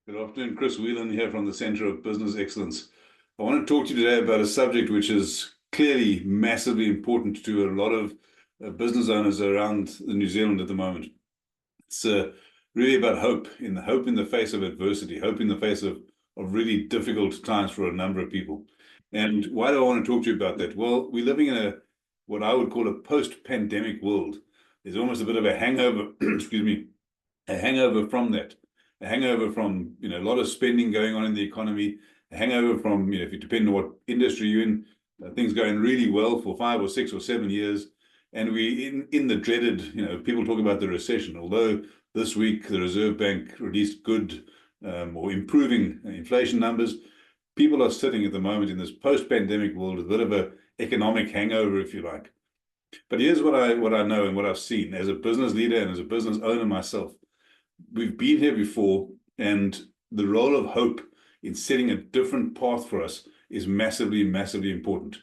Good afternoon, Chris Whelan here from the Center of Business Excellence. I want to talk to you today about a subject which is clearly massively important to a lot of business owners around New Zealand at the moment. It's really about hope in the face of adversity, hope in the face of really difficult times for a number of people. And why do I want to talk to you about that? Well, we're living in what I would call a post-pandemic world. There's almost a bit of a hangover, excuse me, a hangover from that. A hangover from a lot of spending going on in the economy, a hangover from if you depend on what industry you're in, things going really well for 5 or 6 or 7 years, and we in the dreaded people talk about the recession. Although this week the Reserve Bank released good or improving inflation numbers, people are sitting at the moment in this post-pandemic world with a bit of a economic hangover, if you like. But here's what I know and what I've seen as a business leader and as a business owner myself. We've been here before, and the role of hope in setting a different path for us is massively, massively important.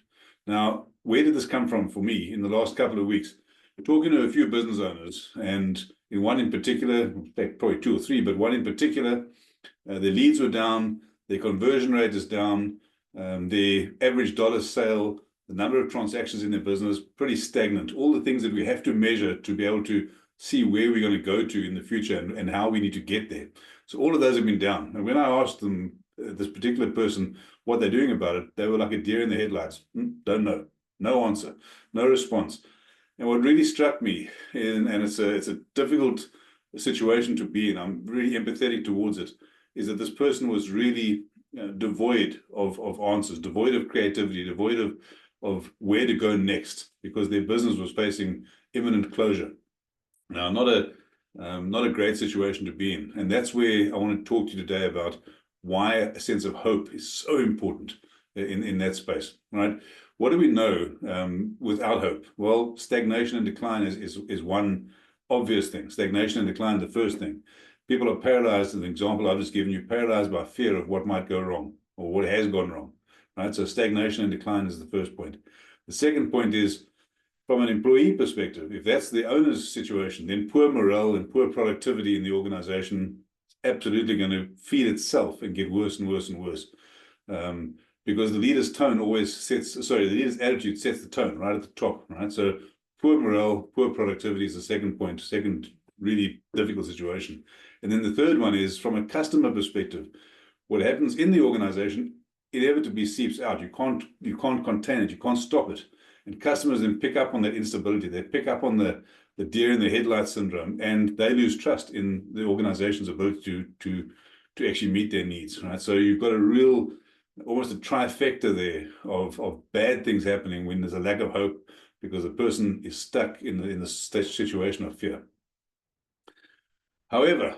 Now, where did this come from for me in the last couple of weeks? We're talking to a few business owners, and in one in particular, in fact, probably 2 or 3, but one in particular, their leads were down, their conversion rate is down, their average dollar sale, the number of transactions in their business, pretty stagnant. All the things that we have to measure to be able to see where we're going to go to in the future and how we need to get there. So all of those have been down. And when I asked them, this particular person, what they're doing about it, they were like a deer in the headlights. Don't know. No answer. No response. And what really struck me, and it's a difficult situation to be in, I'm really empathetic towards it, is that this person was really devoid of answers, devoid of creativity, devoid of where to go next, because their business was facing imminent closure. Now, not a great situation to be in. And that's where I want to talk to you today about why a sense of hope is so important in that space, right? What do we know without hope? Well, stagnation and decline is one obvious thing. Stagnation and decline is the first thing. People are paralyzed, as an example I've just given you, paralyzed by fear of what might go wrong or what has gone wrong, right? So stagnation and decline is the first point. The second point is, from an employee perspective, if that's the owner's situation, then poor morale and poor productivity in the organization is absolutely going to feed itself and get worse and worse and worse. Because the leader's the leader's attitude sets the tone right at the top, right? So poor morale, poor productivity is the second point, second really difficult situation. And then the third one is, from a customer perspective, what happens in the organization inevitably seeps out. You can't contain it, you can't stop it. And customers then pick up on that instability. They pick up on the deer in the headlights syndrome, and they lose trust in the organization's ability to actually meet their needs, right? So you've got almost a trifecta there of bad things happening when there's a lack of hope because the person is stuck in the situation of fear. However,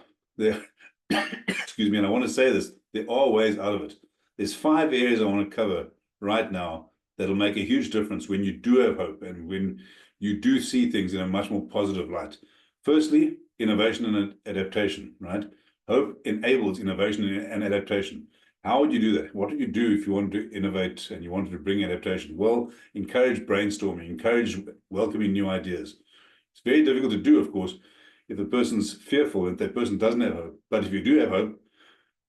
excuse me, and I want to say this, there are ways out of it. There's 5 areas I want to cover right now that'll make a huge difference when you do have hope and when you do see things in a much more positive light. Firstly, innovation and adaptation, right? Hope enables innovation and adaptation. How would you do that? What would you do if you wanted to innovate and you wanted to bring adaptation? Well, encourage brainstorming, encourage welcoming new ideas. It's very difficult to do, of course, if the person's fearful and that person doesn't have hope. But if you do have hope,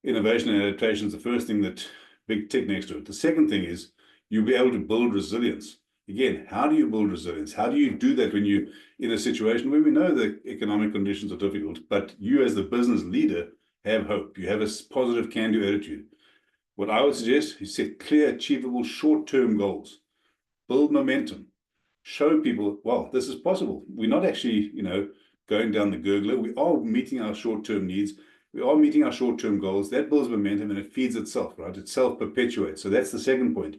innovation and adaptation is the first thing that big tick next to it. The second thing is, you'll be able to build resilience. Again, how do you build resilience? How do you do that when you're in a situation where we know the economic conditions are difficult, but you as the business leader have hope. You have a positive can-do attitude. What I would suggest is set clear, achievable, short-term goals. Build momentum. Show people, well, this is possible. We're not actually, going down the gurgler. We are meeting our short-term needs. We are meeting our short-term goals. That builds momentum and it feeds itself, right? It self-perpetuates. So that's the second point.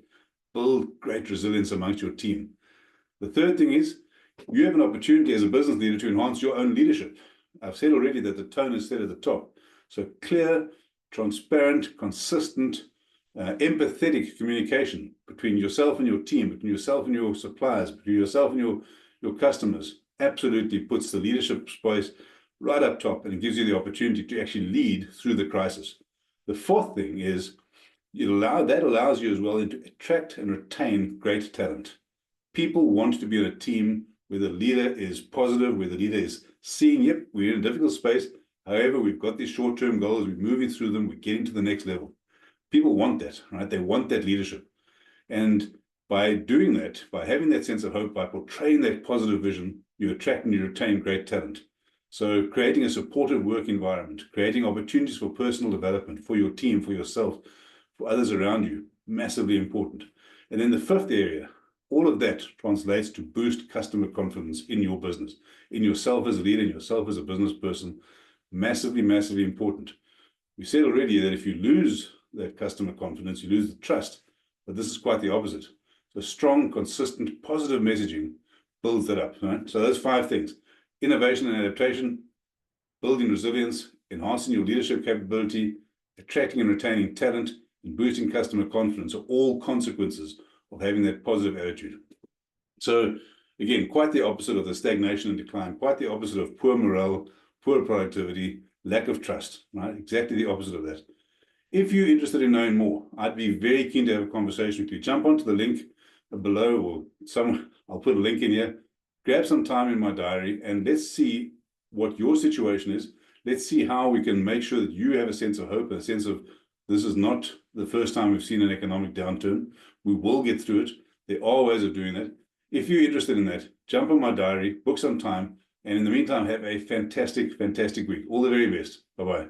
Build great resilience amongst your team. The third thing is, you have an opportunity as a business leader to enhance your own leadership. I've said already that the tone is set at the top. So clear, transparent, consistent, empathetic communication between yourself and your team, between yourself and your suppliers, between yourself and your customers, absolutely puts the leadership space right up top, and it gives you the opportunity to actually lead through the crisis. The fourth thing is, that allows you as well to attract and retain great talent. People want to be in a team where the leader is positive, where the leader is seeing, yep, we're in a difficult space. However, we've got these short-term goals, we're moving through them, we're getting to the next level. People want that, right? They want that leadership. And by doing that, by having that sense of hope, by portraying that positive vision, you attract and you retain great talent. So creating a supportive work environment, creating opportunities for personal development for your team, for yourself, for others around you, massively important. And then the fifth area, all of that translates to boost customer confidence in your business, in yourself as a leader, in yourself as a business person. Massively, massively important. We said already that if you lose that customer confidence, you lose the trust, but this is quite the opposite. So strong, consistent, positive messaging builds that up, right? So those 5 things: innovation and adaptation, building resilience, enhancing your leadership capability, attracting and retaining talent, and boosting customer confidence are all consequences of having that positive attitude. So again, quite the opposite of the stagnation and decline, quite the opposite of poor morale, poor productivity, lack of trust, right? Exactly the opposite of that. If you're interested in knowing more, I'd be very keen to have a conversation with you. Jump onto the link below, or I'll put a link in here. Grab some time in my diary and let's see what your situation is. Let's see how we can make sure that you have a sense of hope, a sense of this is not the first time we've seen an economic downturn. We will get through it. There are ways of doing that. If you're interested in that, jump on my diary, book some time, and in the meantime, have a fantastic, fantastic week. All the very best. Bye-bye.